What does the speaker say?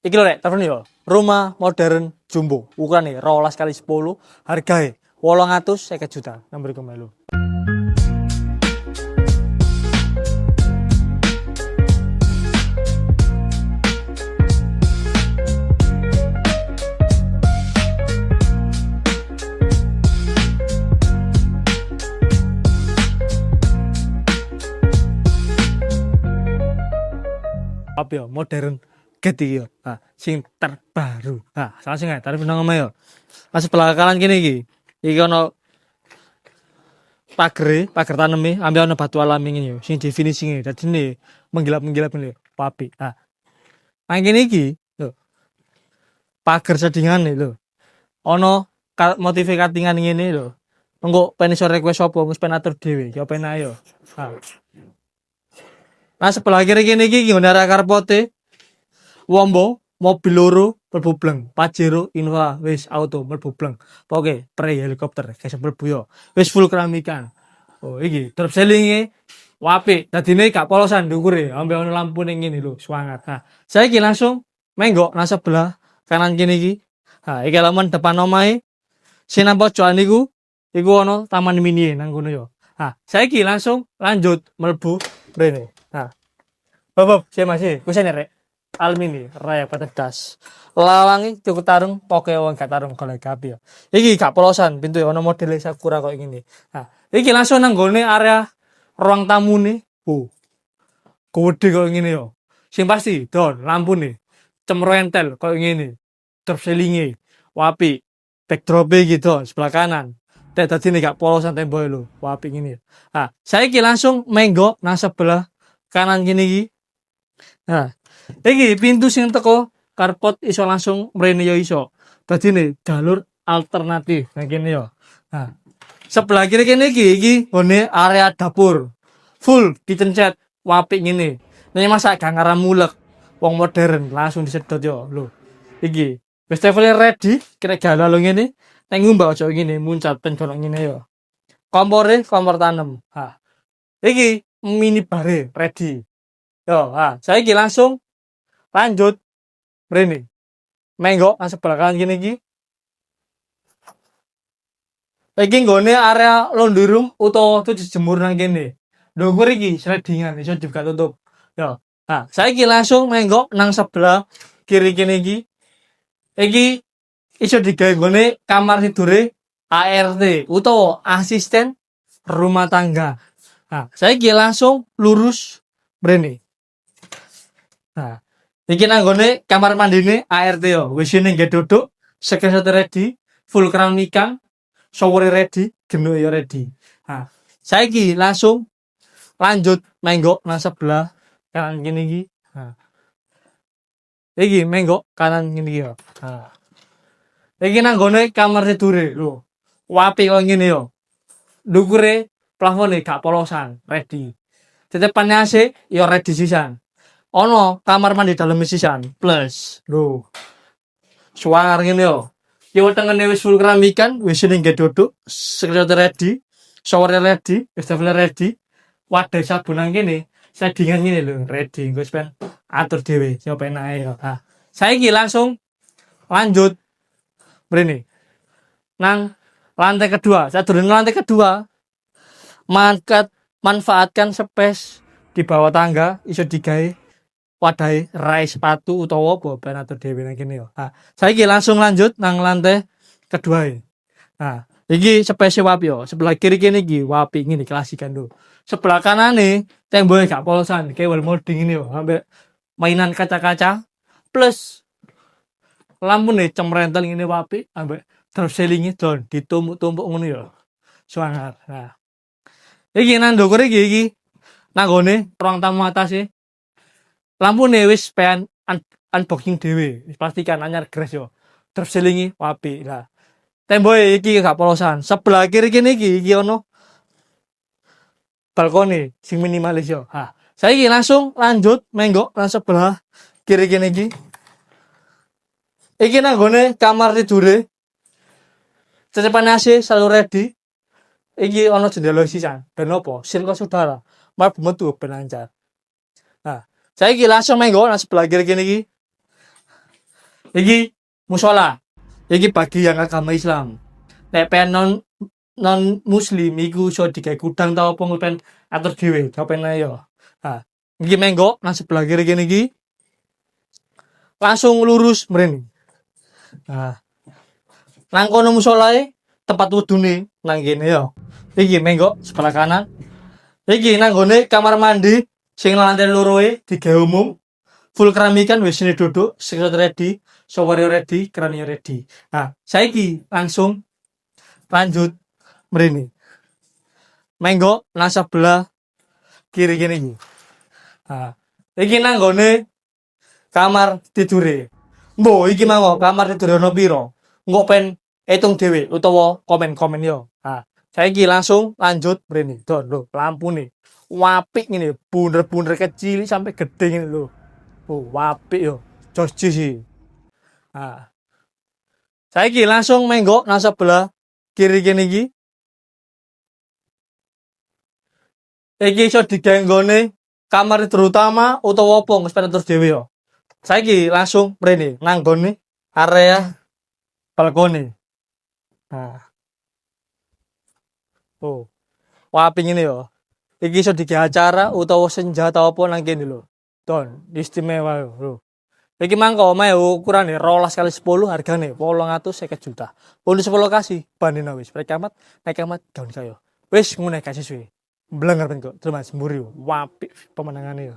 Iki lho rek, telepon yo. Rumah modern jumbo, ukurane 12 kali 10, hargae 850 juta. Nomor iku melu. Apa yo modern get iki yo. Sing terbaru. Langsung ae tarif nang omah yo. Pas belakalan kene iki. Iki ono pagar taneme, ambil ono batu alami ngene yo. Sing definisinge dadine menggilap-menggilap ngene yo. Papi. Nang kene iki lho. Pagar sedingane lho. Ono motive katingan ngene lho. Engko pen iso request apa wis pen atur dhewe. Yo pen ae yo. Nah sebelah kiri kene iki ngene arah karpote. Wombo mobil loro mlebu bleng. Pajero Innova wis auto mlebu bleng. Pokoke pre helikopter guys mlebu yo. Wis full keramikan. Oh iki drop selling-e apik. Dadine gak polosan ndukure. Ambe ono lampu ning ngene lho, semangat. Saiki langsung menggok nang sebelah kanan kene iki. Iki lamun depan omahe. Sing nang pojokan niku iku ono taman mini nang kono yo. Saiki langsung lanjut mlebu rene. Bob, saya masih, kusen rek. Almini, raya petegas. Lawangi cukup tarung, pokoke wong gak tarung golek api ya. Iki gak polosan, pintu ono model sakura kok ngene. Iki langsung nang gone area ruang tamu nih. Gede kok ngene yo. Sing pasti, don, lampu nih. Cemrentel kok ngene. Terselingi, wapi. Backdrop gitu, sebelah kanan. Tadi nih gak polosan tembok lho, wapi ngene. Saiki langsung menggok nang sebelah kanan gini iki. Iki pintu sing teko karpot iso langsung mrene yo iso. Dadine jalur alternatif nang kene yo. Sebelah kiri kene iki ngene area dapur. Full kitchen set apik ngene. Nek masak gak ngaram mulek. Wong modern langsung disedot yo lho. Iki wis level ready kira galau ngene. Nek ngumbah aja ngene muncat pen kono ngene yo. Kompore kompor tanem. Iki mini bare ready. Yo, saiki langsung lanjut mrene. Menggok nang sebelah kanan kene iki. Iki nggone area laundry room utawa tuh dijemur nang kene. Ndukur iki slidingan iso juga tutup. Yo. Saiki langsung menggok nang sebelah kiri kene iki. Iki iso digawe nggone kamar tidure ART utawa asisten rumah tangga. Saiki langsung lurus mrene. Iki nanggone kamar mandine ART yo. WC-ne nggih duduk, screenshot ready, full keramikan, shower ready, geno yo ready. Saiki langsung lanjut menggok nang sebelah kanan kene iki. Iki menggok kanan kene iki yo. Iki nanggone kamar tidure lho. Wapi kok ngene yo. Ndukure plafone gak polosan, ready. Tetepane AC yo ready sisan. Ono kamar mandi dalam sisan plus lho. Suar ngene yo. Ki wetengene wis full keramikan, wis ning nggih duduk, screenshot ready, shower ready, wastafel ready. Wadah sabun nang kene, sedingan ngene lho, ready. Engko pen atur dhewe, yo penake yo. Saiki langsung lanjut mrene. Nang lantai kedua, sadurunge lantai kedua. Manfaatkan space di bawah tangga iso digawe wadai rai sepatu utawa apa ben atur dhewe nang kene yo. Saiki langsung lanjut nang lantai kedua iki. Iki space wapi yo. Sebelah kiri kene iki wapi ngene klasikan lho. Sebelah kanane temboke gak polosan, kayak wall molding ini yo, ambek mainan kaca-kaca plus lampune cemrentel ngene wapi ambek drop ceiling-e don ditumpuk-tumpuk ngono yo. Sangar. Iki nang ndukur iki nanggone ruang tamu atas e. Lampune wis pen unboxing dhewe, wis pastikan anyar gres yo. Drop ceiling-e apik lah. Temboke iki gak polosan. Sebelah kiri kene iki ono balkone sing minimalis yo. Saiki langsung lanjut menggok nang sebelah kiri kene iki. Iki nanggone kamar tidure. Tetepane AC selalu ready. Iki ono jendela sisan. Ben opo? Sirko saudara. Mlebu metu ben lancar. Saiki langsung menggok nang sebelah kiri kene iki. Iki musola. Iki bagi yang agama Islam. Nek pen non muslim iku iso digawe gudang ta apa pen atur dhewe, gapen ae yo. Nah, iki menggo nang sebelah kiri kene iki langsung lurus mrene. Nah, nang kono musolae tempat wudune nang kene yo. Iki menggo sebelah kanan. Iki nang gone kamar mandi sing lantai loroe digawe umum. Full keramikan wis ini duduk, secret ready, shower ready, kerannya ready. Nah, saiki langsung lanjut mrene. Menggo nang sebelah kiri kene iki. Nah, iki nang gone kamar tidure. Mbok iki mangko kamar tidure ono piro? Engko pen hitung dhewe utawa komen-komen yo. Nah, saiki langsung lanjut mrene. Don lho, lampune. Apik ngene, bunder-bunder kecil sampai gede ngene lho. Oh, apik yo. Jos sih. Nah, saiki langsung menggo nang sebelah kiri kene iki. Iki iso digawe nggone kamar terutama utawa apa wis terus dhewe yo. Saiki langsung mrene nang gone area balkone. Nah, oh, apik ngene yo. Iki iso digawe acara utawa senja atau apa nang kene lho. Don, istimewa yo lho. Iki mangko omahe ukurane 12 kali 10 hargane 850 juta. Bonus 10 kasih bandina wis. Prekamat gaun kayo. Wis ngene kasih suwe. Blenger ben kok, terus Mas mburi. Apik pemenangane yo.